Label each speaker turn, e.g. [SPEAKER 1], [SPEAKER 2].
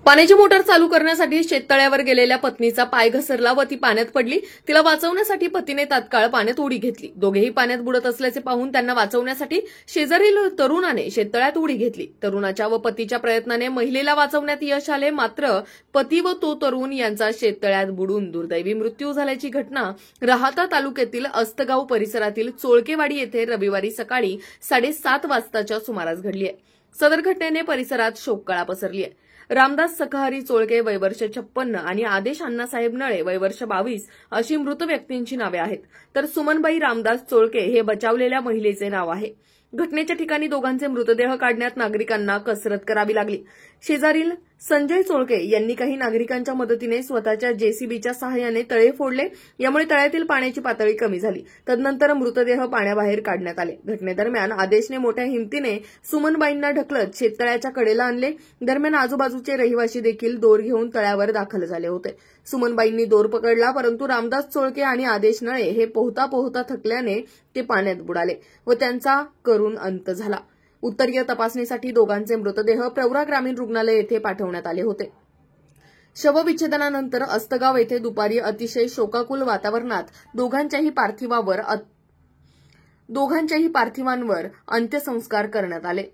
[SPEAKER 1] पाण्याची मोटार चालू करण्यासाठी शेततळ्यावर गेलेल्या पत्नीचा पाय घसरला व ती पाण्यात पडली। तिला वाचवण्यासाठी पतीने तात्काळ पाण्यात उडी घेतली। दोघेही पाण्यात बुडत असल्याचे पाहून त्यांना वाचवण्यासाठी शेजारील तरुणाने शेततळ्यात उडी घेतली। तरुणाच्या व पतीच्या प्रयत्नाने महिलेला वाचवण्यात यश आले, मात्र पती व तो तरुण यांचा शेततळ्यात बुडून दुर्दैवी मृत्यू झाल्याची घटना राहाता तालुक्यातील अस्तगाव परिसरातील चोळकेवाडी येथे रविवारी सकाळी 7:30 वाजताच्या सुमारास घडली आहे। सदर घटनेने परिसरात शोककळा पसरली आहे। रामदास सखाहरी चोळके वय वर्ष 56 आणि आदेश अण्णासाहेब नळे वय वर्ष 22 अशी मृत व्यक्तींची नावे आहेत, तर सुमनबाई रामदास चोळके हे बचावलेल्या महिलेचे नाव आहे। घटनेच्या ठिकाणी दोघांचे मृतदेह काढण्यात नागरिकांना कसरत करावी लागली। शेजारील संजय चोळके यांनी काही नागरिकांच्या मदतीने स्वतःच्या जेसीबीच्या सहाय्याने तळे फोडले, यामुळे तळ्यातील पाण्याची पातळी कमी झाली। तदनंतर मृतदेह पाण्याबाहेर काढण्यात आले। घटनेदरम्यान आदेशने मोठ्या हिमतीने सुमनबाईंना ढकलत शेततळ्याच्या कडेला आणले। दरम्यान आजूबाजूचे रहिवासी देखील दोर घेऊन तळ्यावर दाखल झाले होते। सुमनबाईंनी दोर पकडला, परंतु रामदास चोळके आणि आदेश नळे हे पोहता पोहता थकल्याने ते पाण्यात बुडाले व त्यांचा करून अंत झाला। उत्तरीय तपासणीसाठी दोघांचे मृतदेह प्रवरा ग्रामीण रुग्णालय येथे पाठवण्यात आले होते। शवविच्छेदनानंतर अस्तगाव येथे दुपारी अतिशय शोकाकुल वातावरणात दोघांच्याही पार्थिवांवर अंत्यसंस्कार करण्यात आले।